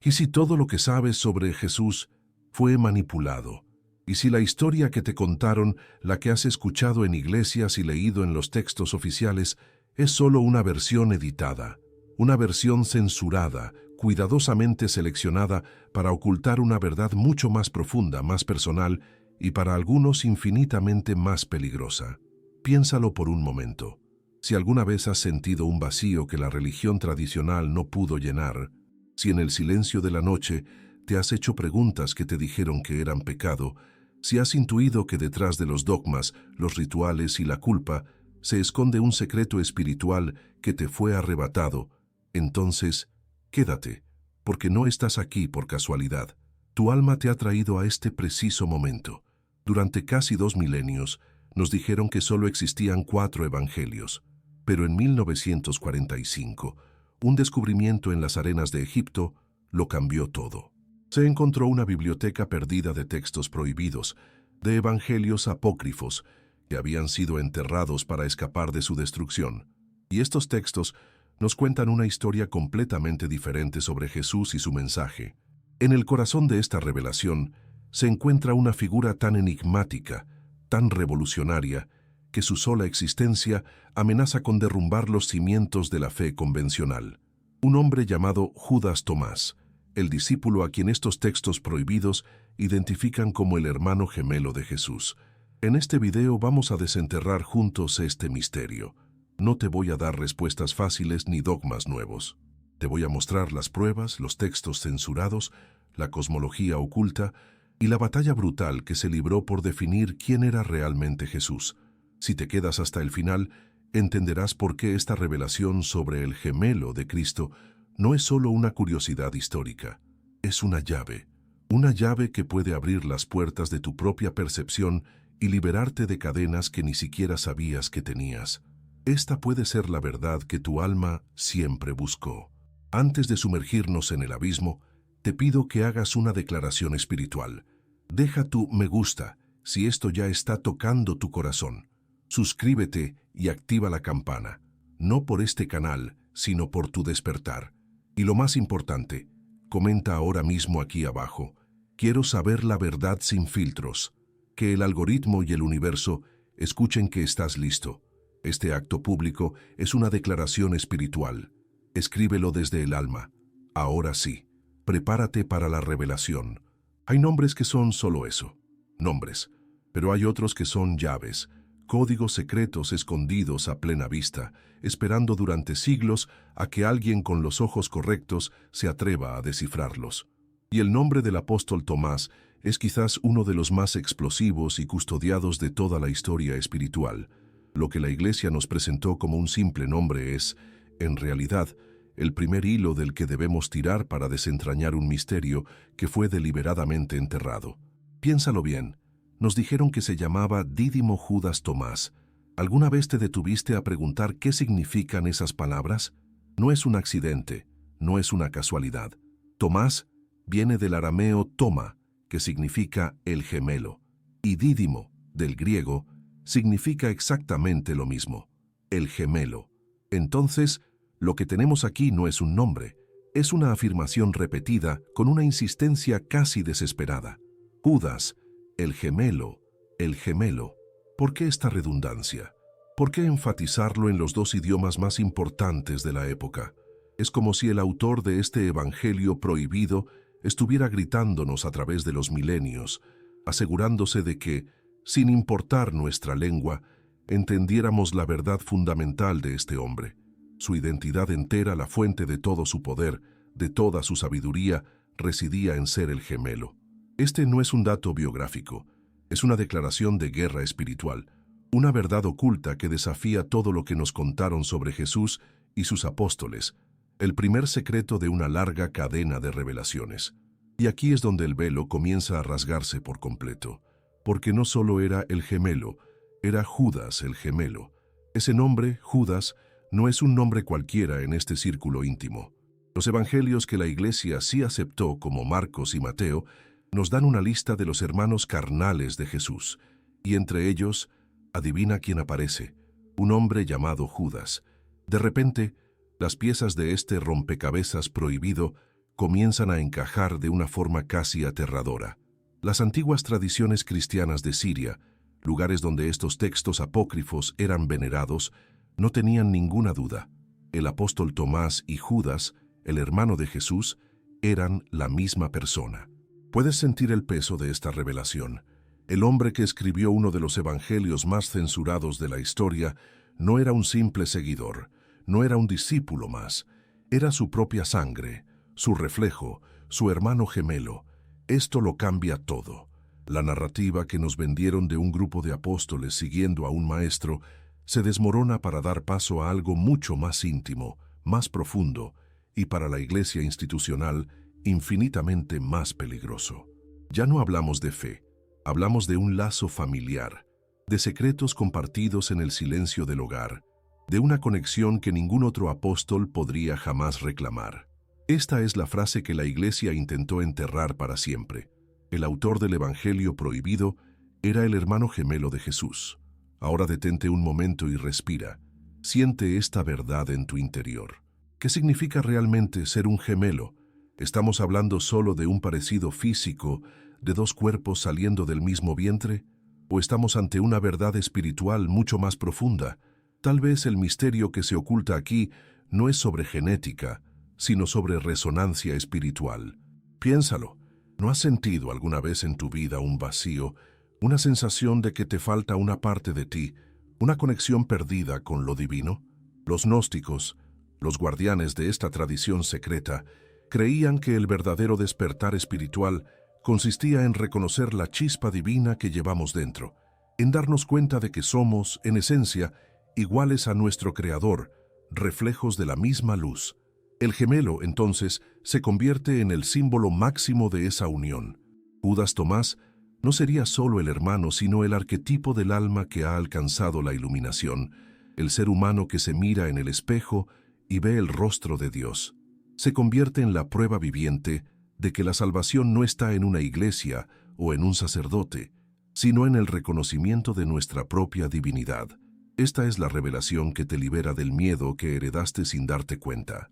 ¿Y si todo lo que sabes sobre Jesús fue manipulado? ¿Y si la historia que te contaron, la que has escuchado en iglesias y leído en los textos oficiales, es solo una versión editada, una versión censurada, cuidadosamente seleccionada para ocultar una verdad mucho más profunda, más personal y para algunos infinitamente más peligrosa? Piénsalo por un momento. Si alguna vez has sentido un vacío que la religión tradicional no pudo llenar, si en el silencio de la noche te has hecho preguntas que te dijeron que eran pecado, si has intuido que detrás de los dogmas, los rituales y la culpa se esconde un secreto espiritual que te fue arrebatado, entonces quédate, porque no estás aquí por casualidad. Tu alma te ha traído a este preciso momento. Durante casi 2 milenios nos dijeron que solo existían 4 evangelios, pero en 1945, un descubrimiento en las arenas de Egipto lo cambió todo. Se encontró una biblioteca perdida de textos prohibidos, de evangelios apócrifos, que habían sido enterrados para escapar de su destrucción. Y estos textos nos cuentan una historia completamente diferente sobre Jesús y su mensaje. En el corazón de esta revelación se encuentra una figura tan enigmática, tan revolucionaria, que su sola existencia amenaza con derrumbar los cimientos de la fe convencional. Un hombre llamado Judas Tomás, el discípulo a quien estos textos prohibidos identifican como el hermano gemelo de Jesús. En este video vamos a desenterrar juntos este misterio. No te voy a dar respuestas fáciles ni dogmas nuevos. Te voy a mostrar las pruebas, los textos censurados, la cosmología oculta y la batalla brutal que se libró por definir quién era realmente Jesús. Si te quedas hasta el final, entenderás por qué esta revelación sobre el gemelo de Cristo no es solo una curiosidad histórica, es una llave que puede abrir las puertas de tu propia percepción y liberarte de cadenas que ni siquiera sabías que tenías. Esta puede ser la verdad que tu alma siempre buscó. Antes de sumergirnos en el abismo, te pido que hagas una declaración espiritual. Deja tu me gusta si esto ya está tocando tu corazón. Suscríbete y activa la campana, no por este canal, sino por tu despertar. Y lo más importante, comenta ahora mismo aquí abajo. Quiero saber la verdad sin filtros. Que el algoritmo y el universo escuchen que estás listo. Este acto público es una declaración espiritual. Escríbelo desde el alma. Ahora sí, prepárate para la revelación. Hay nombres que son solo eso, nombres, pero hay otros que son llaves, códigos secretos escondidos a plena vista, esperando durante siglos a que alguien con los ojos correctos se atreva a descifrarlos. Y el nombre del apóstol Tomás es quizás uno de los más explosivos y custodiados de toda la historia espiritual. Lo que la Iglesia nos presentó como un simple nombre es, en realidad, el primer hilo del que debemos tirar para desentrañar un misterio que fue deliberadamente enterrado. Piénsalo bien. Nos dijeron que se llamaba Dídimo Judas Tomás. ¿Alguna vez te detuviste a preguntar qué significan esas palabras? No es un accidente, no es una casualidad. Tomás viene del arameo toma, que significa el gemelo, y dídimo, del griego, significa exactamente lo mismo, el gemelo. Entonces, lo que tenemos aquí no es un nombre, es una afirmación repetida con una insistencia casi desesperada. Judas, el gemelo, el gemelo. ¿Por qué esta redundancia? ¿Por qué enfatizarlo en los 2 idiomas más importantes de la época? Es como si el autor de este evangelio prohibido estuviera gritándonos a través de los milenios, asegurándose de que, sin importar nuestra lengua, entendiéramos la verdad fundamental de este hombre. Su identidad entera, la fuente de todo su poder, de toda su sabiduría, residía en ser el gemelo. Este no es un dato biográfico, es una declaración de guerra espiritual, una verdad oculta que desafía todo lo que nos contaron sobre Jesús y sus apóstoles, el primer secreto de una larga cadena de revelaciones. Y aquí es donde el velo comienza a rasgarse por completo, porque no solo era el gemelo, era Judas el gemelo. Ese nombre, Judas, no es un nombre cualquiera en este círculo íntimo. Los evangelios que la Iglesia sí aceptó, como Marcos y Mateo, nos dan una lista de los hermanos carnales de Jesús, y entre ellos, adivina quién aparece, un hombre llamado Judas. De repente, las piezas de este rompecabezas prohibido comienzan a encajar de una forma casi aterradora. Las antiguas tradiciones cristianas de Siria, lugares donde estos textos apócrifos eran venerados, no tenían ninguna duda. El apóstol Tomás y Judas, el hermano de Jesús, eran la misma persona. Puedes sentir el peso de esta revelación. El hombre que escribió uno de los evangelios más censurados de la historia no era un simple seguidor, no era un discípulo más, era su propia sangre, su reflejo, su hermano gemelo. Esto lo cambia todo. La narrativa que nos vendieron de un grupo de apóstoles siguiendo a un maestro se desmorona para dar paso a algo mucho más íntimo, más profundo, y para la iglesia institucional, infinitamente más peligroso. Ya no hablamos de fe, hablamos de un lazo familiar, de secretos compartidos en el silencio del hogar, de una conexión que ningún otro apóstol podría jamás reclamar. Esta es la frase que la iglesia intentó enterrar para siempre. El autor del Evangelio prohibido era el hermano gemelo de Jesús. Ahora detente un momento y respira. Siente esta verdad en tu interior. ¿Qué significa realmente ser un gemelo? ¿Estamos hablando solo de un parecido físico, de dos cuerpos saliendo del mismo vientre? ¿O estamos ante una verdad espiritual mucho más profunda? Tal vez el misterio que se oculta aquí no es sobre genética, sino sobre resonancia espiritual. Piénsalo. ¿No has sentido alguna vez en tu vida un vacío, una sensación de que te falta una parte de ti, una conexión perdida con lo divino? Los gnósticos, los guardianes de esta tradición secreta, creían que el verdadero despertar espiritual consistía en reconocer la chispa divina que llevamos dentro, en darnos cuenta de que somos, en esencia, iguales a nuestro Creador, reflejos de la misma luz. El gemelo, entonces, se convierte en el símbolo máximo de esa unión. Judas Tomás no sería solo el hermano, sino el arquetipo del alma que ha alcanzado la iluminación, el ser humano que se mira en el espejo y ve el rostro de Dios. Se convierte en la prueba viviente de que la salvación no está en una iglesia o en un sacerdote, sino en el reconocimiento de nuestra propia divinidad. Esta es la revelación que te libera del miedo que heredaste sin darte cuenta.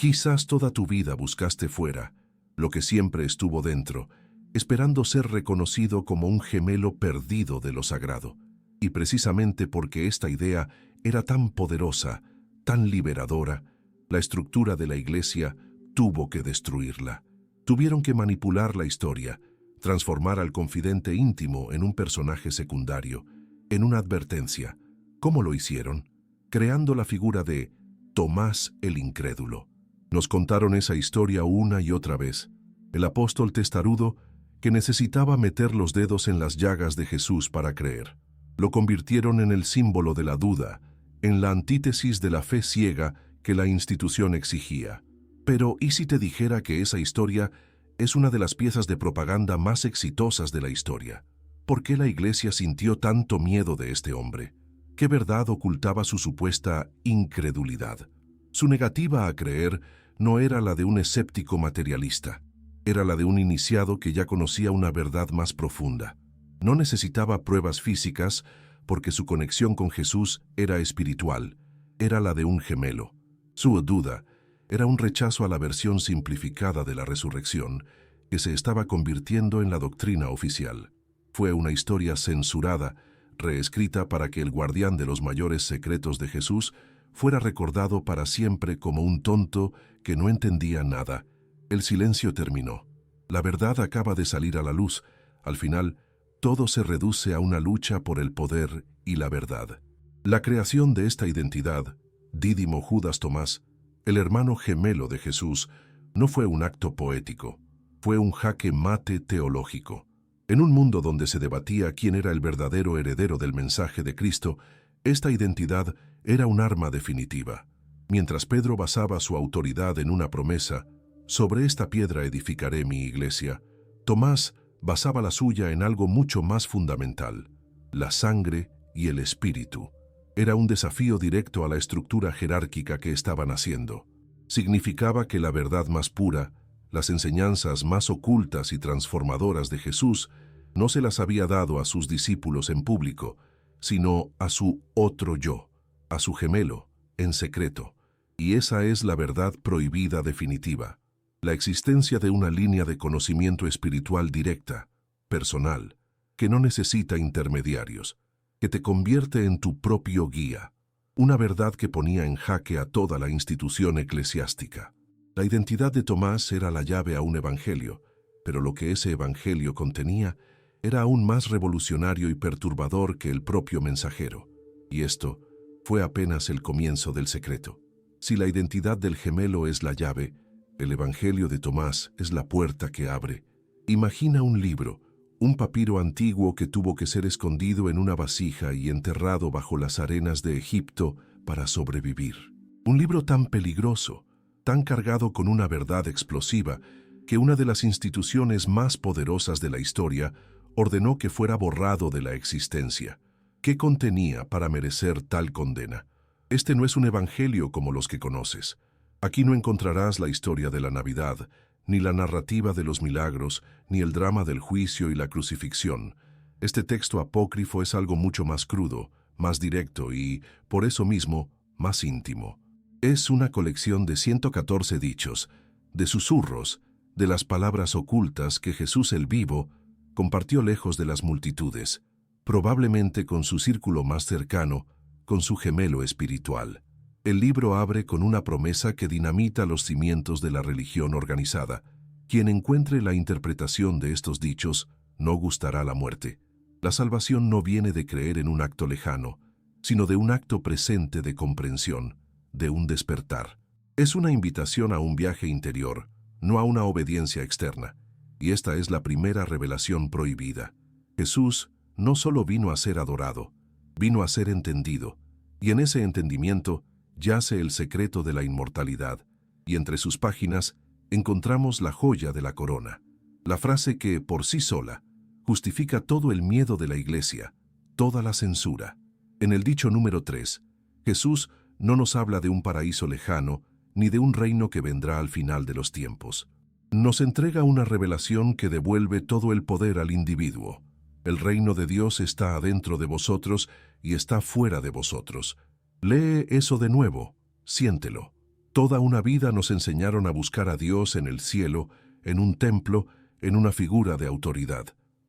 Quizás toda tu vida buscaste fuera, lo que siempre estuvo dentro, esperando ser reconocido como un gemelo perdido de lo sagrado. Y precisamente porque esta idea era tan poderosa, tan liberadora, la estructura de la iglesia tuvo que destruirla. Tuvieron que manipular la historia, transformar al confidente íntimo en un personaje secundario, en una advertencia. ¿Cómo lo hicieron? Creando la figura de Tomás el incrédulo. Nos contaron esa historia una y otra vez. El apóstol testarudo que necesitaba meter los dedos en las llagas de Jesús para creer. Lo convirtieron en el símbolo de la duda, en la antítesis de la fe ciega que la institución exigía. Pero, ¿y si te dijera que esa historia es una de las piezas de propaganda más exitosas de la historia? ¿Por qué la iglesia sintió tanto miedo de este hombre? ¿Qué verdad ocultaba su supuesta incredulidad? Su negativa a creer no era la de un escéptico materialista, era la de un iniciado que ya conocía una verdad más profunda. No necesitaba pruebas físicas porque su conexión con Jesús era espiritual, era la de un gemelo. Su duda era un rechazo a la versión simplificada de la resurrección que se estaba convirtiendo en la doctrina oficial. Fue una historia censurada, reescrita para que el guardián de los mayores secretos de Jesús fuera recordado para siempre como un tonto que no entendía nada. El silencio terminó. La verdad acaba de salir a la luz. Al final, todo se reduce a una lucha por el poder y la verdad. La creación de esta identidad, Dídimo Judas Tomás, el hermano gemelo de Jesús, no fue un acto poético, fue un jaque mate teológico. En un mundo donde se debatía quién era el verdadero heredero del mensaje de Cristo, esta identidad era un arma definitiva. Mientras Pedro basaba su autoridad en una promesa, sobre esta piedra edificaré mi iglesia, Tomás basaba la suya en algo mucho más fundamental, la sangre y el espíritu. Era un desafío directo a la estructura jerárquica que estaban haciendo. Significaba que la verdad más pura, las enseñanzas más ocultas y transformadoras de Jesús, no se las había dado a sus discípulos en público, sino a su otro yo, a su gemelo, en secreto. Y esa es la verdad prohibida definitiva. la existencia de una línea de conocimiento espiritual directa, personal, que no necesita intermediarios, que te convierte en tu propio guía, una verdad que ponía en jaque a toda la institución eclesiástica. La identidad de Tomás era la llave a un evangelio, pero lo que ese evangelio contenía era aún más revolucionario y perturbador que el propio mensajero. Y esto fue apenas el comienzo del secreto. Si la identidad del gemelo es la llave, el evangelio de Tomás es la puerta que abre. Imagina un libro, un papiro antiguo que tuvo que ser escondido en una vasija y enterrado bajo las arenas de Egipto para sobrevivir. Un libro tan peligroso, tan cargado con una verdad explosiva, que una de las instituciones más poderosas de la historia ordenó que fuera borrado de la existencia. ¿Qué contenía para merecer tal condena? Este no es un evangelio como los que conoces. Aquí no encontrarás la historia de la Navidad, ni la narrativa de los milagros, ni el drama del juicio y la crucifixión. Este texto apócrifo es algo mucho más crudo, más directo y, por eso mismo, más íntimo. Es una colección de 114 dichos, de susurros, de las palabras ocultas que Jesús el Vivo compartió lejos de las multitudes, probablemente con su círculo más cercano, con su gemelo espiritual. El libro abre con una promesa que dinamita los cimientos de la religión organizada. Quien encuentre la interpretación de estos dichos no gustará la muerte. La salvación no viene de creer en un acto lejano, sino de un acto presente de comprensión, de un despertar. Es una invitación a un viaje interior, no a una obediencia externa. Y esta es la primera revelación prohibida. Jesús no solo vino a ser adorado, vino a ser entendido, y en ese entendimiento yace el secreto de la inmortalidad, y entre sus páginas encontramos la joya de la corona, la frase que, por sí sola, justifica todo el miedo de la Iglesia, toda la censura. En el dicho número 3, Jesús no nos habla de un paraíso lejano, ni de un reino que vendrá al final de los tiempos. Nos entrega una revelación que devuelve todo el poder al individuo. El reino de Dios está adentro de vosotros y está fuera de vosotros. Lee eso de nuevo, siéntelo. Toda una vida nos enseñaron a buscar a Dios en el cielo, en un templo, en una figura de autoridad.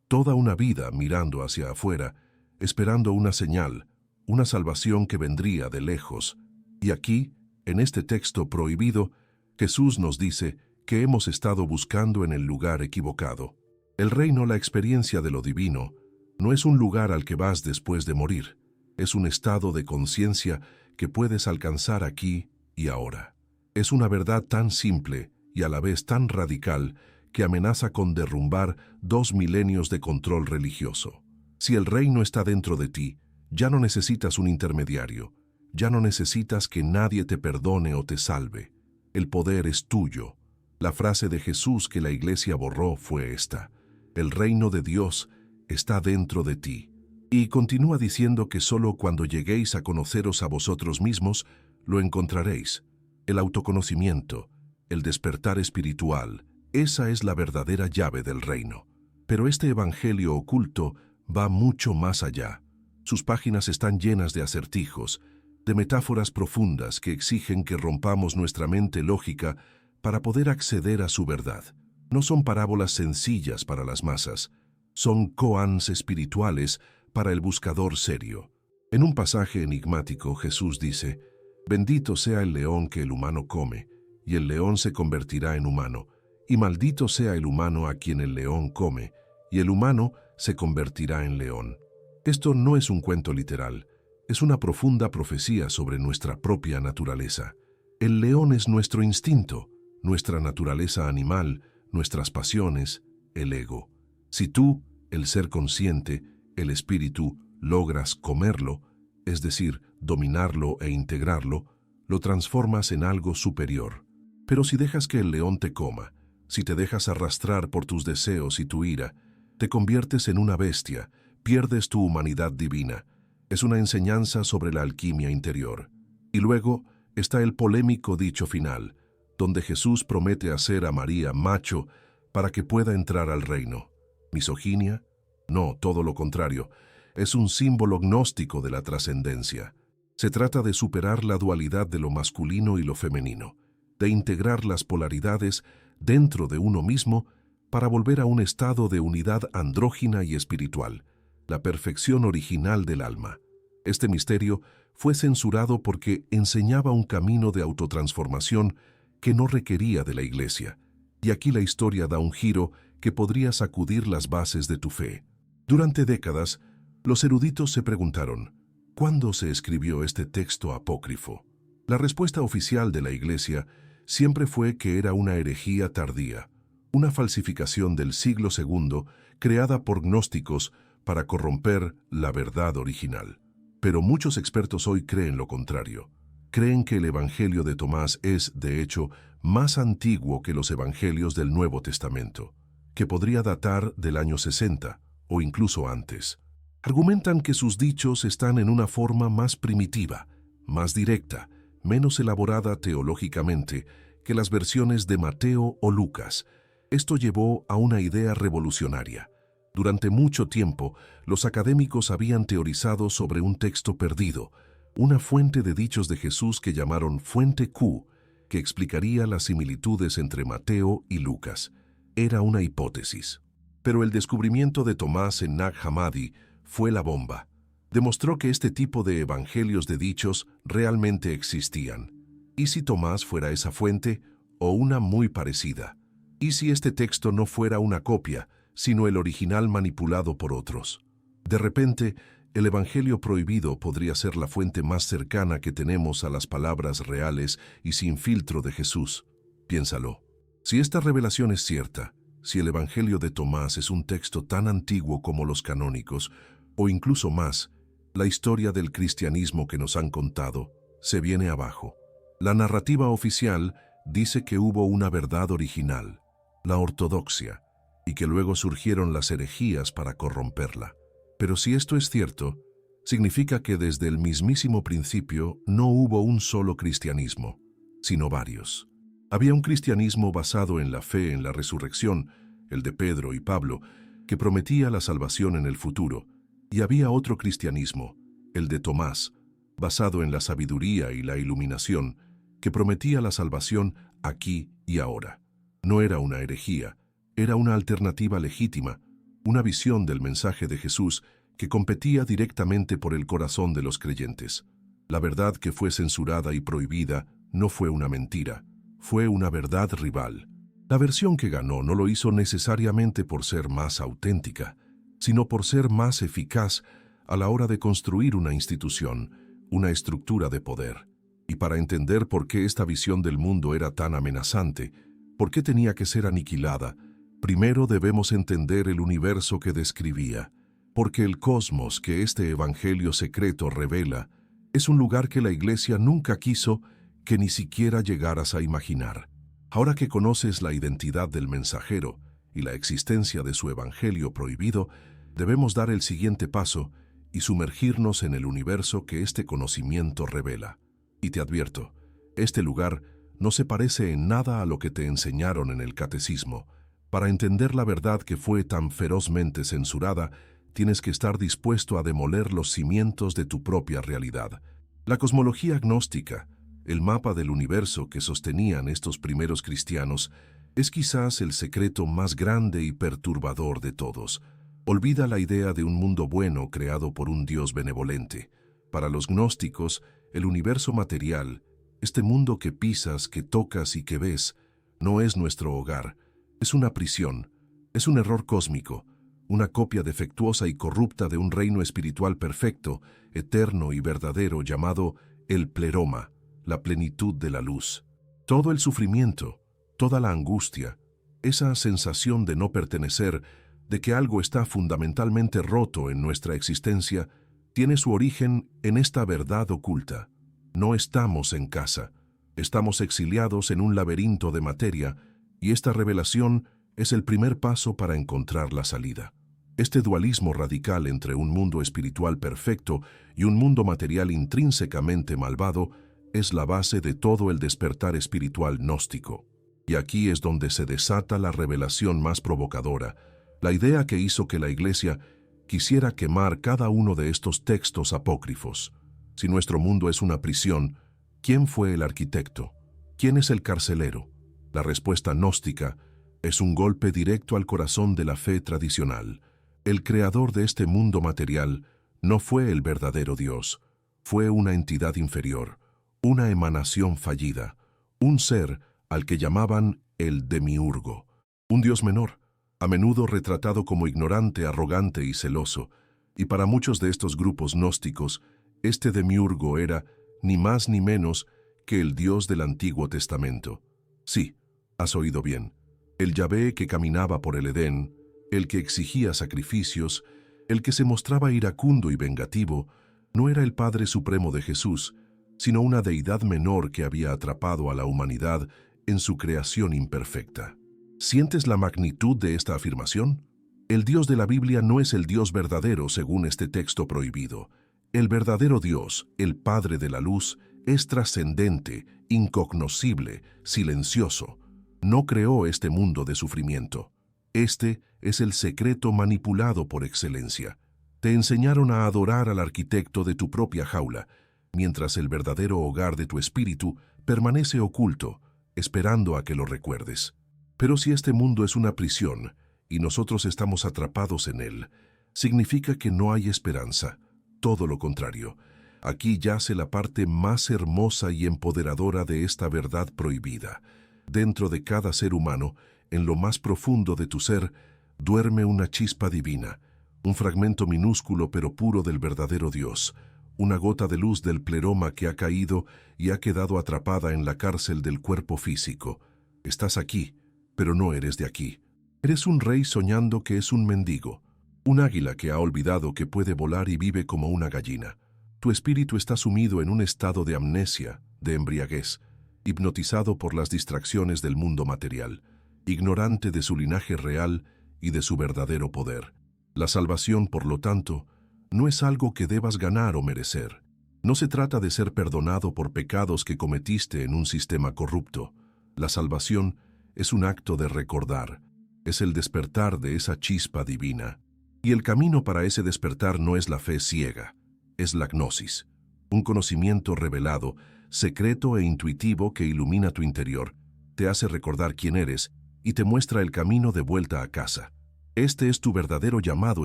Toda una vida mirando hacia afuera, esperando una señal, una salvación que vendría de lejos. Y aquí, en este texto prohibido, Jesús nos dice que hemos estado buscando en el lugar equivocado. El reino, la experiencia de lo divino, no es un lugar al que vas después de morir. Es un estado de conciencia que puedes alcanzar aquí y ahora. Es una verdad tan simple y a la vez tan radical que amenaza con derrumbar 2 milenios de control religioso. Si el reino está dentro de ti, ya no necesitas un intermediario, ya no necesitas que nadie te perdone o te salve. El poder es tuyo. La frase de Jesús que la Iglesia borró fue esta: el reino de Dios está dentro de ti. Y continúa diciendo que solo cuando lleguéis a conoceros a vosotros mismos, lo encontraréis. El autoconocimiento, el despertar espiritual, esa es la verdadera llave del reino. Pero este evangelio oculto va mucho más allá. Sus páginas están llenas de acertijos, de metáforas profundas que exigen que rompamos nuestra mente lógica para poder acceder a su verdad. No son parábolas sencillas para las masas, son koans espirituales para el buscador serio. En un pasaje enigmático, Jesús dice: «Bendito sea el león que el humano come, y el león se convertirá en humano, y maldito sea el humano a quien el león come, y el humano se convertirá en león». Esto no es un cuento literal, es una profunda profecía sobre nuestra propia naturaleza. El león es nuestro instinto, nuestra naturaleza animal, nuestras pasiones, el ego. Si tú, el ser consciente, el espíritu, logras comerlo, es decir, dominarlo e integrarlo, lo transformas en algo superior. Pero si dejas que el león te coma, si te dejas arrastrar por tus deseos y tu ira, te conviertes en una bestia, pierdes tu humanidad divina. Es una enseñanza sobre la alquimia interior. Y luego está el polémico dicho final, donde Jesús promete hacer a María macho para que pueda entrar al reino. ¿Misoginia? No, todo lo contrario. Es un símbolo gnóstico de la trascendencia. Se trata de superar la dualidad de lo masculino y lo femenino, de integrar las polaridades, dentro de uno mismo, para volver a un estado de unidad andrógina y espiritual, la perfección original del alma. Este misterio fue censurado porque enseñaba un camino de autotransformación que no requería de la Iglesia. Y aquí la historia da un giro que podría sacudir las bases de tu fe. Durante décadas, los eruditos se preguntaron, ¿cuándo se escribió este texto apócrifo? La respuesta oficial de la Iglesia siempre fue que era una herejía tardía, una falsificación del siglo II creada por gnósticos para corromper la verdad original. Pero muchos expertos hoy creen lo contrario. Creen que el Evangelio de Tomás es, de hecho, más antiguo que los Evangelios del Nuevo Testamento, que podría datar del año 60 o incluso antes. Argumentan que sus dichos están en una forma más primitiva, más directa, menos elaborada teológicamente que las versiones de Mateo o Lucas. Esto llevó a una idea revolucionaria. Durante mucho tiempo, los académicos habían teorizado sobre un texto perdido, una fuente de dichos de Jesús que llamaron Fuente Q, que explicaría las similitudes entre Mateo y Lucas. Era una hipótesis. Pero el descubrimiento de Tomás en Nag Hammadi fue la bomba. Demostró que este tipo de evangelios de dichos realmente existían. ¿Y si Tomás fuera esa fuente o una muy parecida? ¿Y si este texto no fuera una copia, sino el original manipulado por otros? De repente, el Evangelio prohibido podría ser la fuente más cercana que tenemos a las palabras reales y sin filtro de Jesús. Piénsalo. Si esta revelación es cierta, si el Evangelio de Tomás es un texto tan antiguo como los canónicos, o incluso más, la historia del cristianismo que nos han contado se viene abajo. La narrativa oficial dice que hubo una verdad original, la ortodoxia, y que luego surgieron las herejías para corromperla. Pero si esto es cierto, significa que desde el mismísimo principio no hubo un solo cristianismo, sino varios. Había un cristianismo basado en la fe en la resurrección, el de Pedro y Pablo, que prometía la salvación en el futuro, y había otro cristianismo, el de Tomás, basado en la sabiduría y la iluminación, que prometía la salvación aquí y ahora. No era una herejía, era una alternativa legítima, una visión del mensaje de Jesús que competía directamente por el corazón de los creyentes. La verdad que fue censurada y prohibida no fue una mentira, fue una verdad rival. La versión que ganó no lo hizo necesariamente por ser más auténtica, sino por ser más eficaz a la hora de construir una institución, una estructura de poder. Y para entender por qué esta visión del mundo era tan amenazante, por qué tenía que ser aniquilada, primero debemos entender el universo que describía, porque el cosmos que este evangelio secreto revela es un lugar que la Iglesia nunca quiso que ni siquiera llegaras a imaginar. Ahora que conoces la identidad del mensajero y la existencia de su evangelio prohibido, debemos dar el siguiente paso y sumergirnos en el universo que este conocimiento revela. Y te advierto, este lugar no se parece en nada a lo que te enseñaron en el catecismo. Para entender la verdad que fue tan ferozmente censurada, tienes que estar dispuesto a demoler los cimientos de tu propia realidad. La cosmología gnóstica, el mapa del universo que sostenían estos primeros cristianos, es quizás el secreto más grande y perturbador de todos. Olvida la idea de un mundo bueno creado por un Dios benevolente. Para los gnósticos, el universo material, este mundo que pisas, que tocas y que ves, no es nuestro hogar, es una prisión, es un error cósmico, una copia defectuosa y corrupta de un reino espiritual perfecto, eterno y verdadero llamado el pleroma, la plenitud de la luz. Todo el sufrimiento, toda la angustia, esa sensación de no pertenecer, de que algo está fundamentalmente roto en nuestra existencia, tiene su origen en esta verdad oculta. No estamos en casa, estamos exiliados en un laberinto de materia, y esta revelación es el primer paso para encontrar la salida. Este dualismo radical entre un mundo espiritual perfecto y un mundo material intrínsecamente malvado es la base de todo el despertar espiritual gnóstico. Y aquí es donde se desata la revelación más provocadora, la idea que hizo que la Iglesia quisiera quemar cada uno de estos textos apócrifos. Si nuestro mundo es una prisión, ¿quién fue el arquitecto? ¿Quién es el carcelero? La respuesta gnóstica es un golpe directo al corazón de la fe tradicional. El creador de este mundo material no fue el verdadero Dios, fue una entidad inferior, una emanación fallida, un ser al que llamaban el demiurgo, un dios menor, a menudo retratado como ignorante, arrogante y celoso, y para muchos de estos grupos gnósticos, este demiurgo era ni más ni menos que el Dios del Antiguo Testamento. Sí, has oído bien, el Yahvé que caminaba por el Edén, el que exigía sacrificios, el que se mostraba iracundo y vengativo, no era el Padre Supremo de Jesús, sino una deidad menor que había atrapado a la humanidad en su creación imperfecta. ¿Sientes la magnitud de esta afirmación? El Dios de la Biblia no es el Dios verdadero según este texto prohibido. El verdadero Dios, el Padre de la Luz, es trascendente, incognoscible, silencioso. No creó este mundo de sufrimiento. Este es el secreto manipulado por excelencia. Te enseñaron a adorar al arquitecto de tu propia jaula, mientras el verdadero hogar de tu espíritu permanece oculto, esperando a que lo recuerdes. Pero si este mundo es una prisión y nosotros estamos atrapados en él, significa que no hay esperanza. Todo lo contrario. Aquí yace la parte más hermosa y empoderadora de esta verdad prohibida. Dentro de cada ser humano, en lo más profundo de tu ser, duerme una chispa divina, un fragmento minúsculo pero puro del verdadero Dios, una gota de luz del pleroma que ha caído y ha quedado atrapada en la cárcel del cuerpo físico. Estás aquí, pero no eres de aquí. Eres un rey soñando que es un mendigo, un águila que ha olvidado que puede volar y vive como una gallina. Tu espíritu está sumido en un estado de amnesia, de embriaguez, hipnotizado por las distracciones del mundo material, ignorante de su linaje real y de su verdadero poder. La salvación, por lo tanto, no es algo que debas ganar o merecer. No se trata de ser perdonado por pecados que cometiste en un sistema corrupto. La salvación es un acto de recordar, es el despertar de esa chispa divina. Y el camino para ese despertar no es la fe ciega, es la gnosis, un conocimiento revelado, secreto e intuitivo que ilumina tu interior, te hace recordar quién eres y te muestra el camino de vuelta a casa. Este es tu verdadero llamado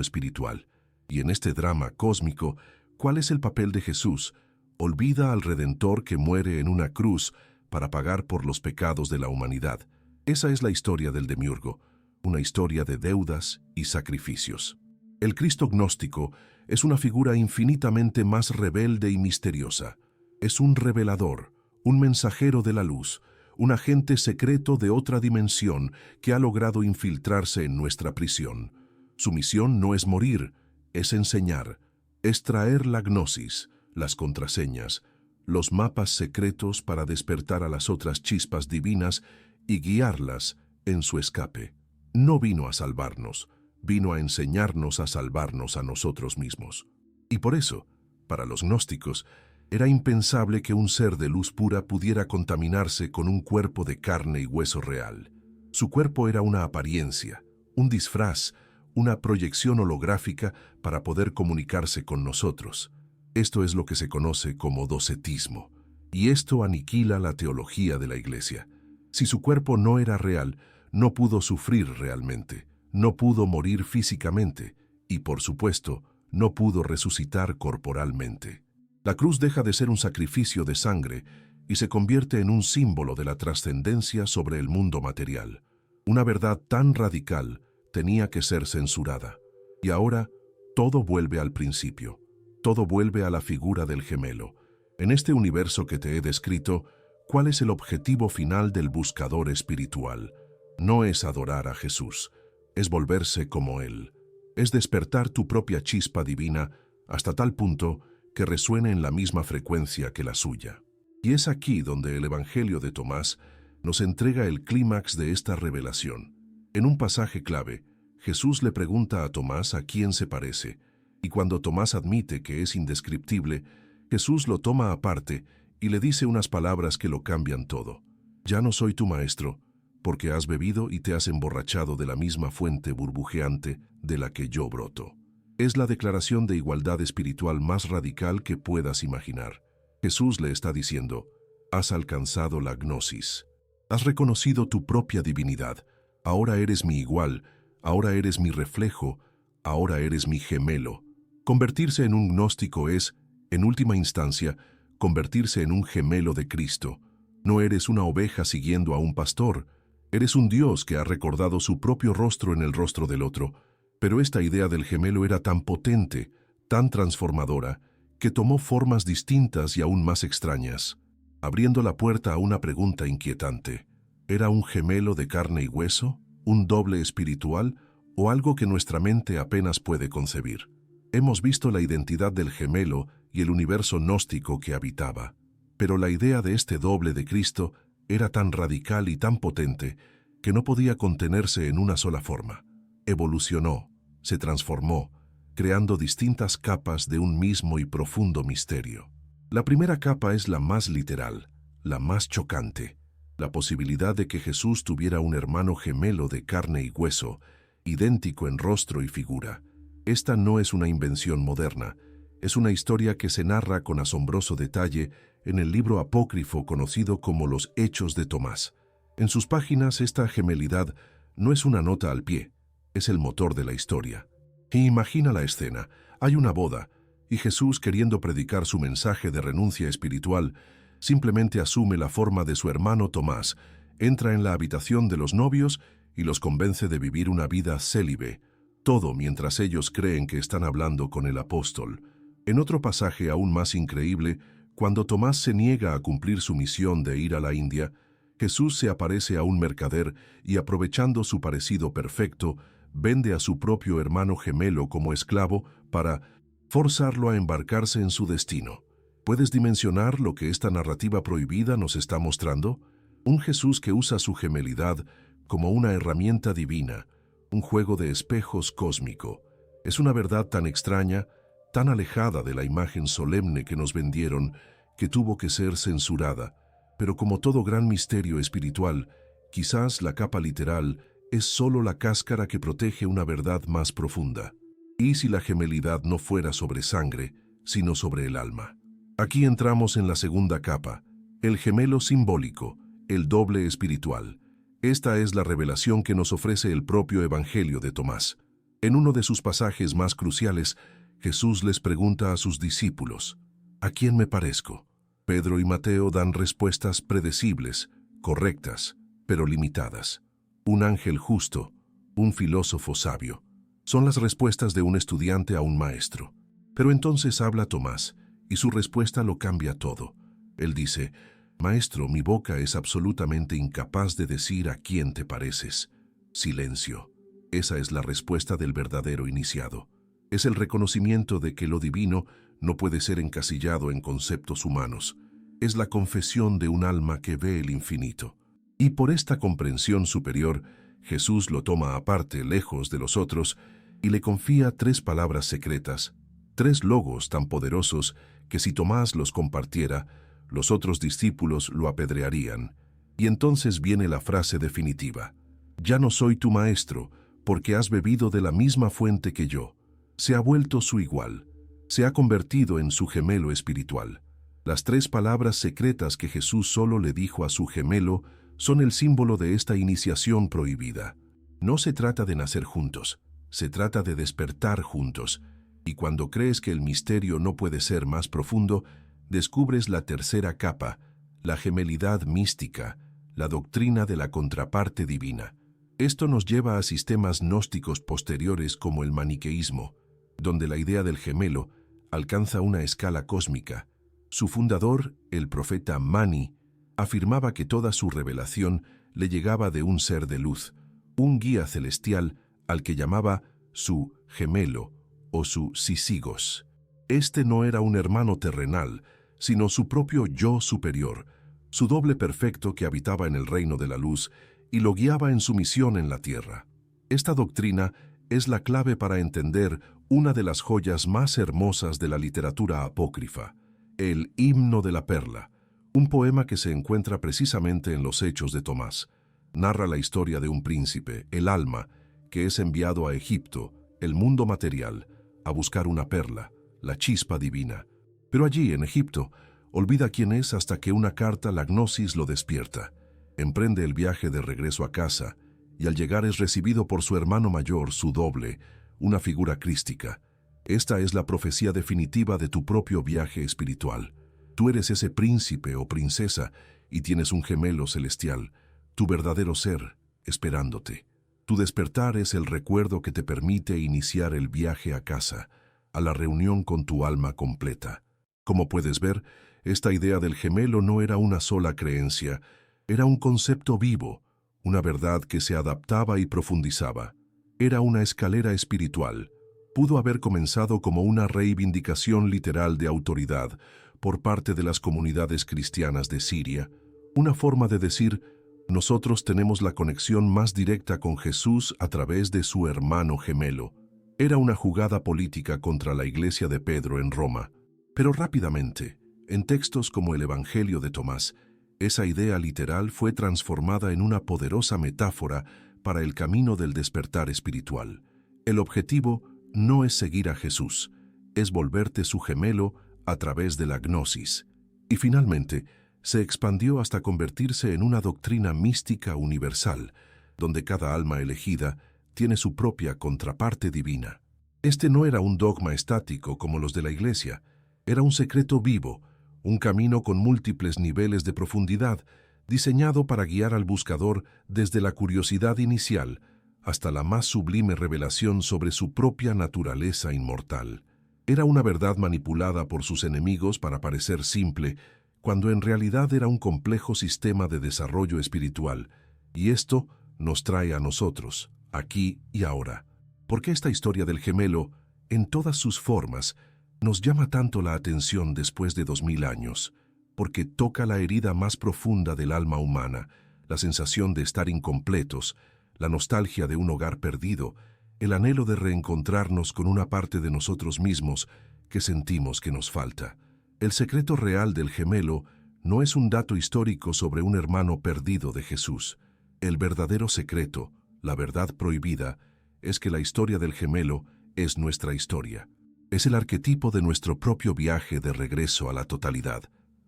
espiritual. Y en este drama cósmico, ¿cuál es el papel de Jesús? Olvida al Redentor que muere en una cruz para pagar por los pecados de la humanidad. Esa es la historia del demiurgo, una historia de deudas y sacrificios. El Cristo gnóstico es una figura infinitamente más rebelde y misteriosa. Es un revelador, un mensajero de la luz, un agente secreto de otra dimensión que ha logrado infiltrarse en nuestra prisión. Su misión no es morir, es enseñar, es traer la gnosis, las contraseñas, los mapas secretos para despertar a las otras chispas divinas y guiarlas en su escape. No vino a salvarnos, vino a enseñarnos a salvarnos a nosotros mismos. Y por eso, para los gnósticos, era impensable que un ser de luz pura pudiera contaminarse con un cuerpo de carne y hueso real. Su cuerpo era una apariencia, un disfraz, una proyección holográfica para poder comunicarse con nosotros. Esto es lo que se conoce como docetismo, y esto aniquila la teología de la Iglesia. Si su cuerpo no era real, no pudo sufrir realmente, no pudo morir físicamente, y por supuesto, no pudo resucitar corporalmente. La cruz deja de ser un sacrificio de sangre y se convierte en un símbolo de la trascendencia sobre el mundo material. Una verdad tan radical tenía que ser censurada. Y ahora, todo vuelve al principio. Todo vuelve a la figura del gemelo. En este universo que te he descrito, ¿cuál es el objetivo final del buscador espiritual? No es adorar a Jesús, es volverse como Él. Es despertar tu propia chispa divina hasta tal punto que resuene en la misma frecuencia que la suya. Y es aquí donde el Evangelio de Tomás nos entrega el clímax de esta revelación. En un pasaje clave, Jesús le pregunta a Tomás a quién se parece, y cuando Tomás admite que es indescriptible, Jesús lo toma aparte y le dice unas palabras que lo cambian todo. Ya no soy tu maestro, porque has bebido y te has emborrachado de la misma fuente burbujeante de la que yo broto. Es la declaración de igualdad espiritual más radical que puedas imaginar. Jesús le está diciendo, has alcanzado la gnosis. Has reconocido tu propia divinidad. Ahora eres mi igual, ahora eres mi reflejo, ahora eres mi gemelo. Convertirse en un gnóstico es, en última instancia, convertirse en un gemelo de Cristo. No eres una oveja siguiendo a un pastor, eres un Dios que ha recordado su propio rostro en el rostro del otro. Pero esta idea del gemelo era tan potente, tan transformadora, que tomó formas distintas y aún más extrañas, abriendo la puerta a una pregunta inquietante. ¿Era un gemelo de carne y hueso? ¿Un doble espiritual? ¿O algo que nuestra mente apenas puede concebir? Hemos visto la identidad del gemelo y el universo gnóstico que habitaba, pero la idea de este doble de Cristo era tan radical y tan potente que no podía contenerse en una sola forma. Evolucionó, se transformó, creando distintas capas de un mismo y profundo misterio. La primera capa es la más literal, la más chocante, la posibilidad de que Jesús tuviera un hermano gemelo de carne y hueso, idéntico en rostro y figura. Esta no es una invención moderna, es una historia que se narra con asombroso detalle en el libro apócrifo conocido como los Hechos de Tomás. En sus páginas, esta gemelidad no es una nota al pie, es el motor de la historia. Y imagina la escena, hay una boda, y Jesús, queriendo predicar su mensaje de renuncia espiritual, simplemente asume la forma de su hermano Tomás, entra en la habitación de los novios y los convence de vivir una vida célibe, todo mientras ellos creen que están hablando con el apóstol. En otro pasaje aún más increíble, cuando Tomás se niega a cumplir su misión de ir a la India, Jesús se aparece a un mercader y, aprovechando su parecido perfecto, vende a su propio hermano gemelo como esclavo para forzarlo a embarcarse en su destino. ¿Puedes dimensionar lo que esta narrativa prohibida nos está mostrando? Un Jesús que usa su gemelidad como una herramienta divina, un juego de espejos cósmico. Es una verdad tan extraña, tan alejada de la imagen solemne que nos vendieron, que tuvo que ser censurada. Pero como todo gran misterio espiritual, quizás la capa literal es solo la cáscara que protege una verdad más profunda. ¿Y si la gemelidad no fuera sobre sangre, sino sobre el alma? Aquí entramos en la segunda capa, el gemelo simbólico, el doble espiritual. Esta es la revelación que nos ofrece el propio Evangelio de Tomás. En uno de sus pasajes más cruciales, Jesús les pregunta a sus discípulos, ¿a quién me parezco? Pedro y Mateo dan respuestas predecibles, correctas, pero limitadas. Un ángel justo, un filósofo sabio. Son las respuestas de un estudiante a un maestro. Pero entonces habla Tomás, y su respuesta lo cambia todo. Él dice, Maestro, mi boca es absolutamente incapaz de decir a quién te pareces. Silencio. Esa es la respuesta del verdadero iniciado. Es el reconocimiento de que lo divino no puede ser encasillado en conceptos humanos. Es la confesión de un alma que ve el infinito. Y por esta comprensión superior, Jesús lo toma aparte, lejos de los otros, y le confía 3 palabras secretas, 3 logos tan poderosos que si Tomás los compartiera, los otros discípulos lo apedrearían. Y entonces viene la frase definitiva. Ya no soy tu maestro, porque has bebido de la misma fuente que yo. Se ha vuelto su igual. Se ha convertido en su gemelo espiritual. Las 3 palabras secretas que Jesús solo le dijo a su gemelo son el símbolo de esta iniciación prohibida. No se trata de nacer juntos, se trata de despertar juntos. Y cuando crees que el misterio no puede ser más profundo, descubres la tercera capa, la gemelidad mística, la doctrina de la contraparte divina. Esto nos lleva a sistemas gnósticos posteriores como el maniqueísmo, donde la idea del gemelo alcanza una escala cósmica. Su fundador, el profeta Mani, afirmaba que toda su revelación le llegaba de un ser de luz, un guía celestial al que llamaba su gemelo o su sísigos. Este no era un hermano terrenal, sino su propio yo superior, su doble perfecto que habitaba en el reino de la luz y lo guiaba en su misión en la tierra. Esta doctrina es la clave para entender una de las joyas más hermosas de la literatura apócrifa, el Himno de la Perla, un poema que se encuentra precisamente en los Hechos de Tomás. Narra la historia de un príncipe, el alma, que es enviado a Egipto, el mundo material, a buscar una perla, la chispa divina. Pero allí, en Egipto, olvida quién es hasta que una carta, la Gnosis, lo despierta. Emprende el viaje de regreso a casa y al llegar es recibido por su hermano mayor, su doble, una figura crística. Esta es la profecía definitiva de tu propio viaje espiritual. Tú eres ese príncipe o princesa y tienes un gemelo celestial, tu verdadero ser, esperándote. Tu despertar es el recuerdo que te permite iniciar el viaje a casa, a la reunión con tu alma completa. Como puedes ver, esta idea del gemelo no era una sola creencia, era un concepto vivo, una verdad que se adaptaba y profundizaba. Era una escalera espiritual. Pudo haber comenzado como una reivindicación literal de autoridad por parte de las comunidades cristianas de Siria, una forma de decir, nosotros tenemos la conexión más directa con Jesús a través de su hermano gemelo. Era una jugada política contra la iglesia de Pedro en Roma. Pero rápidamente, en textos como el Evangelio de Tomás, esa idea literal fue transformada en una poderosa metáfora para el camino del despertar espiritual. El objetivo no es seguir a Jesús, es volverte su gemelo a través de la gnosis. Y finalmente, se expandió hasta convertirse en una doctrina mística universal, donde cada alma elegida tiene su propia contraparte divina. Este no era un dogma estático como los de la Iglesia, era un secreto vivo, un camino con múltiples niveles de profundidad, diseñado para guiar al buscador desde la curiosidad inicial hasta la más sublime revelación sobre su propia naturaleza inmortal. Era una verdad manipulada por sus enemigos para parecer simple, cuando en realidad era un complejo sistema de desarrollo espiritual, y esto nos trae a nosotros, aquí y ahora. ¿Por qué esta historia del gemelo, en todas sus formas, nos llama tanto la atención después de 2000 años? Porque toca la herida más profunda del alma humana, la sensación de estar incompletos, la nostalgia de un hogar perdido, el anhelo de reencontrarnos con una parte de nosotros mismos que sentimos que nos falta. El secreto real del gemelo no es un dato histórico sobre un hermano perdido de Jesús. El verdadero secreto, la verdad prohibida, es que la historia del gemelo es nuestra historia. Es el arquetipo de nuestro propio viaje de regreso a la totalidad.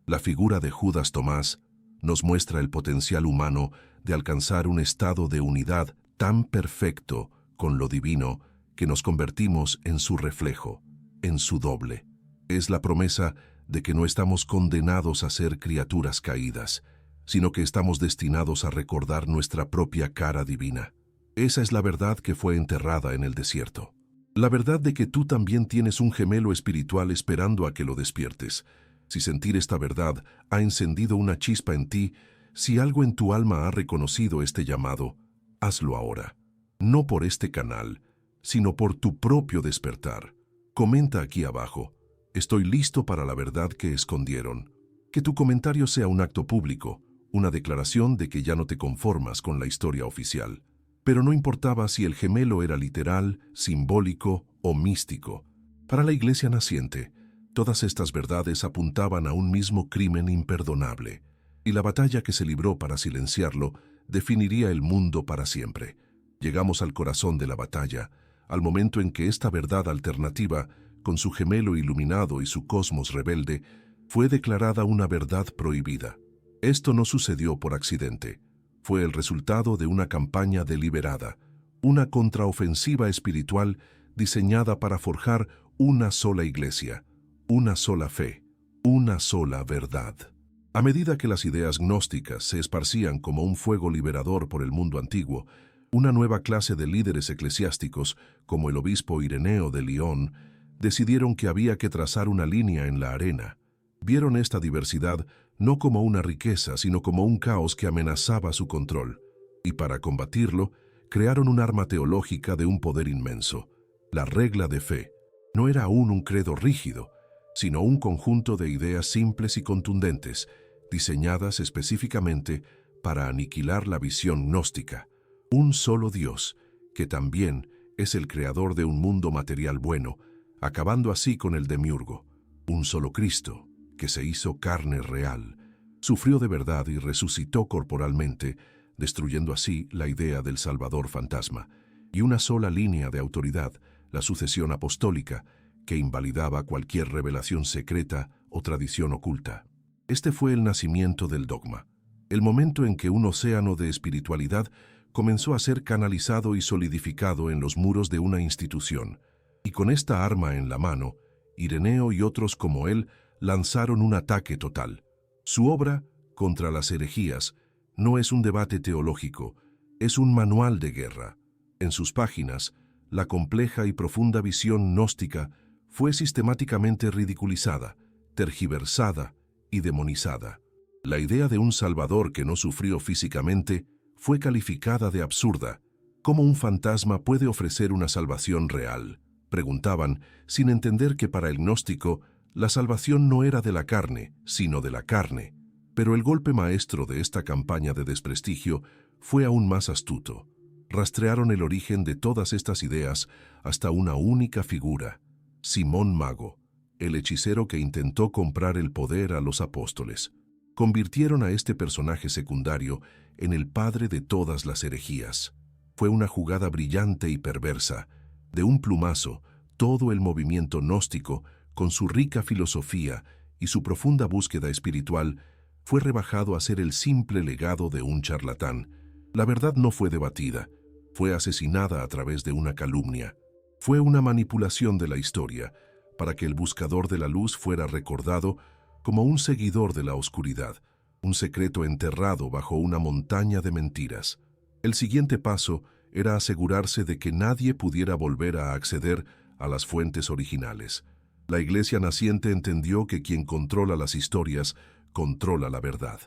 La figura de Judas Tomás nos muestra el potencial humano de alcanzar un estado de unidad tan perfecto con lo divino que nos convertimos en su reflejo, en su doble. Es la promesa de que no estamos condenados a ser criaturas caídas, sino que estamos destinados a recordar nuestra propia cara divina. Esa es la verdad que fue enterrada en el desierto. La verdad de que tú también tienes un gemelo espiritual esperando a que lo despiertes. Si sentir esta verdad ha encendido una chispa en ti, si algo en tu alma ha reconocido este llamado, hazlo ahora. No por este canal, sino por tu propio despertar. Comenta aquí abajo, estoy listo para la verdad que escondieron. Que tu comentario sea un acto público, una declaración de que ya no te conformas con la historia oficial. Pero no importaba si el gemelo era literal, simbólico o místico. Para la iglesia naciente, todas estas verdades apuntaban a un mismo crimen imperdonable, y la batalla que se libró para silenciarlo definiría el mundo para siempre. Llegamos al corazón de la batalla, al momento en que esta verdad alternativa, con su gemelo iluminado y su cosmos rebelde, fue declarada una verdad prohibida. Esto no sucedió por accidente. Fue el resultado de una campaña deliberada, una contraofensiva espiritual diseñada para forjar una sola iglesia, una sola fe, una sola verdad. A medida que las ideas gnósticas se esparcían como un fuego liberador por el mundo antiguo, una nueva clase de líderes eclesiásticos, como el obispo Ireneo de León, decidieron que había que trazar una línea en la arena. Vieron esta diversidad no como una riqueza, sino como un caos que amenazaba su control. Y para combatirlo, crearon un arma teológica de un poder inmenso. La regla de fe no era aún un credo rígido, sino un conjunto de ideas simples y contundentes, diseñadas específicamente para aniquilar la visión gnóstica. Un solo Dios, que también es el creador de un mundo material bueno, acabando así con el demiurgo. Un solo Cristo, que se hizo carne real, sufrió de verdad y resucitó corporalmente, destruyendo así la idea del Salvador fantasma, y una sola línea de autoridad, la sucesión apostólica, que invalidaba cualquier revelación secreta o tradición oculta. Este fue el nacimiento del dogma. el momento en que un océano de espiritualidad comenzó a ser canalizado y solidificado en los muros de una institución. Y con esta arma en la mano, Ireneo y otros como él lanzaron un ataque total. Su obra, Contra las herejías, no es un debate teológico, es un manual de guerra. En sus páginas, la compleja y profunda visión gnóstica fue sistemáticamente ridiculizada, tergiversada y demonizada. La idea de un Salvador que no sufrió físicamente fue calificada de absurda. ¿Cómo un fantasma puede ofrecer una salvación real?, preguntaban, sin entender que para el gnóstico la salvación no era de la carne, sino de la carne. Pero el golpe maestro de esta campaña de desprestigio fue aún más astuto. Rastrearon el origen de todas estas ideas hasta una única figura: Simón Mago, el hechicero que intentó comprar el poder a los apóstoles. Convirtieron a este personaje secundario en el padre de todas las herejías. Fue una jugada brillante y perversa. De un plumazo, todo el movimiento gnóstico, con su rica filosofía y su profunda búsqueda espiritual, fue rebajado a ser el simple legado de un charlatán. La verdad no fue debatida, fue asesinada a través de una calumnia. Fue una manipulación de la historia, para que el buscador de la luz fuera recordado como un seguidor de la oscuridad, un secreto enterrado bajo una montaña de mentiras. El siguiente paso era asegurarse de que nadie pudiera volver a acceder a las fuentes originales. La Iglesia naciente entendió que quien controla las historias, controla la verdad.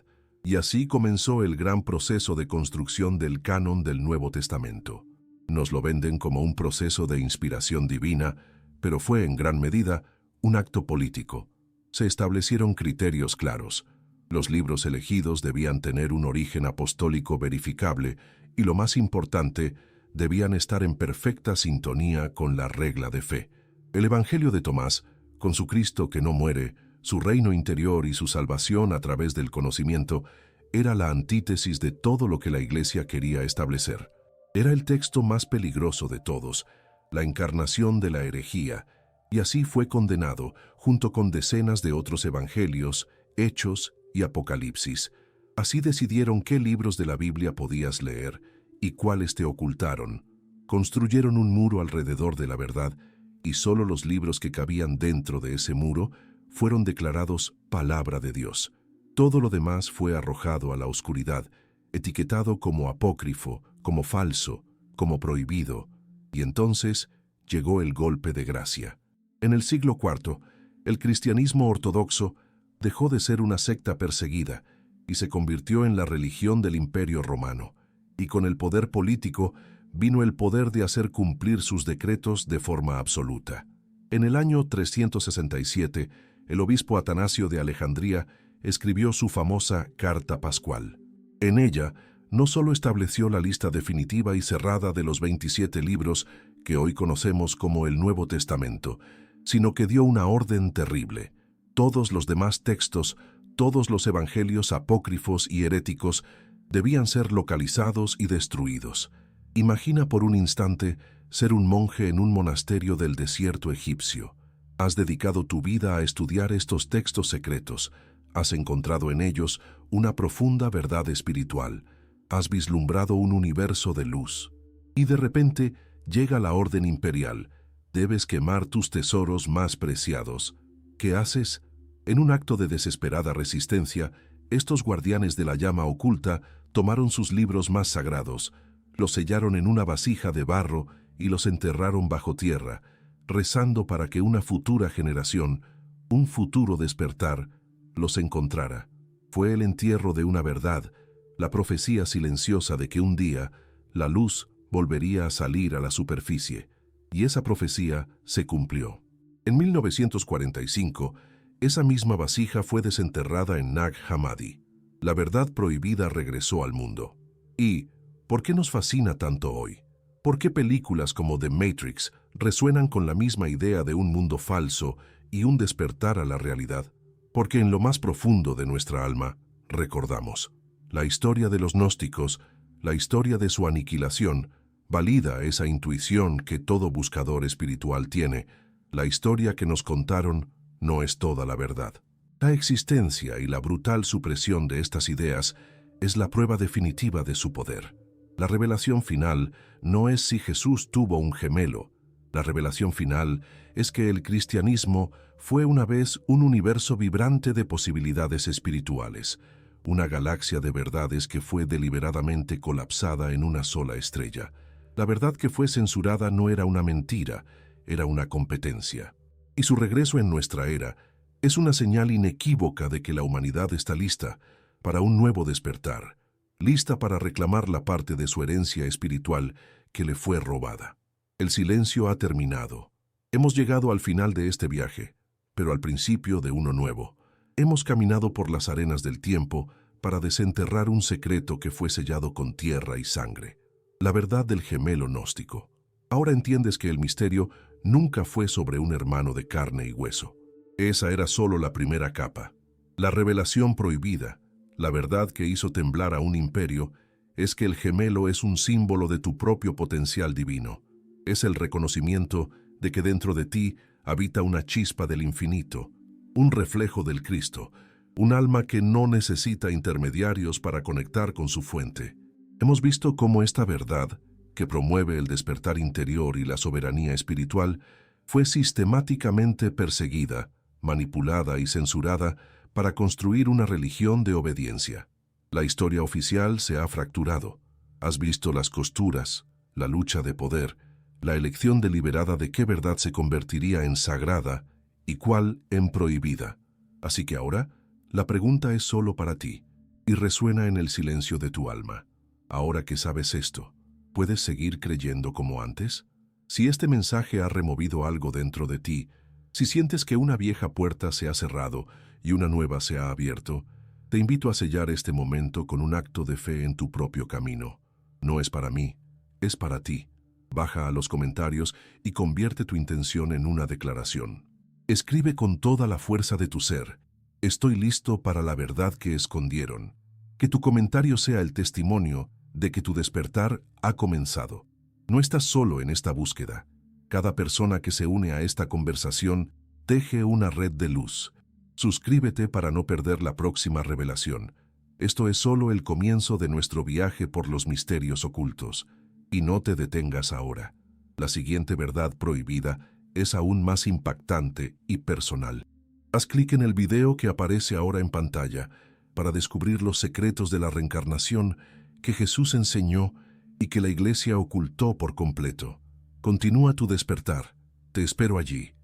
Y así comenzó el gran proceso de construcción del canon del Nuevo Testamento. Nos lo venden como un proceso de inspiración divina, pero fue en gran medida un acto político. Se establecieron criterios claros. Los libros elegidos debían tener un origen apostólico verificable y, lo más importante, debían estar en perfecta sintonía con la regla de fe. El Evangelio de Tomás, con su Cristo que no muere, su reino interior y su salvación a través del conocimiento, era la antítesis de todo lo que la Iglesia quería establecer. Era el texto más peligroso de todos, la encarnación de la herejía, y así fue condenado, junto con decenas de otros evangelios, Hechos y Apocalipsis. Así decidieron qué libros de la Biblia podías leer y cuáles te ocultaron. Construyeron un muro alrededor de la verdad, y solo los libros que cabían dentro de ese muro fueron declarados palabra de Dios. Todo lo demás fue arrojado a la oscuridad, etiquetado como apócrifo, como falso, como prohibido. Y entonces llegó el golpe de gracia. En el siglo IV, el cristianismo ortodoxo dejó de ser una secta perseguida y se convirtió en la religión del Imperio Romano. Y con el poder político vino el poder de hacer cumplir sus decretos de forma absoluta. En el año 367, el obispo Atanasio de Alejandría escribió su famosa Carta Pascual. En ella, no solo estableció la lista definitiva y cerrada de los 27 libros que hoy conocemos como el Nuevo Testamento, sino que dio una orden terrible. Todos los demás textos, todos los evangelios apócrifos y heréticos, debían ser localizados y destruidos. Imagina por un instante ser un monje en un monasterio del desierto egipcio. Has dedicado tu vida a estudiar estos textos secretos. Has encontrado en ellos una profunda verdad espiritual. Has vislumbrado un universo de luz. Y de repente llega la orden imperial. Debes quemar tus tesoros más preciados. ¿Qué haces? En un acto de desesperada resistencia, estos guardianes de la llama oculta tomaron sus libros más sagrados, los sellaron en una vasija de barro y los enterraron bajo tierra, rezando para que una futura generación, un futuro despertar, los encontrara. Fue el entierro de una verdad, la profecía silenciosa de que un día la luz volvería a salir a la superficie, y esa profecía se cumplió. En 1945, esa misma vasija fue desenterrada en Nag Hammadi. La verdad prohibida regresó al mundo. ¿Y por qué nos fascina tanto hoy? ¿Por qué películas como The Matrix resuenan con la misma idea de un mundo falso y un despertar a la realidad? Porque en lo más profundo de nuestra alma recordamos. La historia de los gnósticos, la historia de su aniquilación, valida esa intuición que todo buscador espiritual tiene. La historia que nos contaron no es toda la verdad. La existencia y la brutal supresión de estas ideas es la prueba definitiva de su poder. La revelación final no es si Jesús tuvo un gemelo. La revelación final es que el cristianismo fue una vez un universo vibrante de posibilidades espirituales, una galaxia de verdades que fue deliberadamente colapsada en una sola estrella. La verdad que fue censurada no era una mentira, era una competencia. Y su regreso en nuestra era es una señal inequívoca de que la humanidad está lista para un nuevo despertar, lista para reclamar la parte de su herencia espiritual que le fue robada. El silencio ha terminado. Hemos llegado al final de este viaje, pero al principio de uno nuevo. Hemos caminado por las arenas del tiempo para desenterrar un secreto que fue sellado con tierra y sangre. La verdad del gemelo gnóstico. Ahora entiendes que el misterio nunca fue sobre un hermano de carne y hueso. Esa era solo la primera capa. La revelación prohibida, la verdad que hizo temblar a un imperio, es que el gemelo es un símbolo de tu propio potencial divino. Es el reconocimiento de que dentro de ti habita una chispa del infinito, un reflejo del Cristo, un alma que no necesita intermediarios para conectar con su fuente. Hemos visto cómo esta verdad, que promueve el despertar interior y la soberanía espiritual, fue sistemáticamente perseguida, manipulada y censurada para construir una religión de obediencia. La historia oficial se ha fracturado. Has visto las costuras, la lucha de poder, la elección deliberada de qué verdad se convertiría en sagrada y cuál en prohibida. Así que ahora, la pregunta es solo para ti y resuena en el silencio de tu alma. Ahora que sabes esto, ¿puedes seguir creyendo como antes? Si este mensaje ha removido algo dentro de ti, si sientes que una vieja puerta se ha cerrado y una nueva se ha abierto, te invito a sellar este momento con un acto de fe en tu propio camino. No es para mí, es para ti. Baja a los comentarios y convierte tu intención en una declaración. Escribe con toda la fuerza de tu ser: estoy listo para la verdad que escondieron. Que tu comentario sea el testimonio de que tu despertar ha comenzado. No estás solo en esta búsqueda. Cada persona que se une a esta conversación teje una red de luz. Suscríbete para no perder la próxima revelación. Esto es solo el comienzo de nuestro viaje por los misterios ocultos. Y no te detengas ahora. La siguiente verdad prohibida es aún más impactante y personal. Haz clic en el video que aparece ahora en pantalla para descubrir los secretos de la reencarnación que Jesús enseñó y que la Iglesia ocultó por completo. Continúa tu despertar. Te espero allí.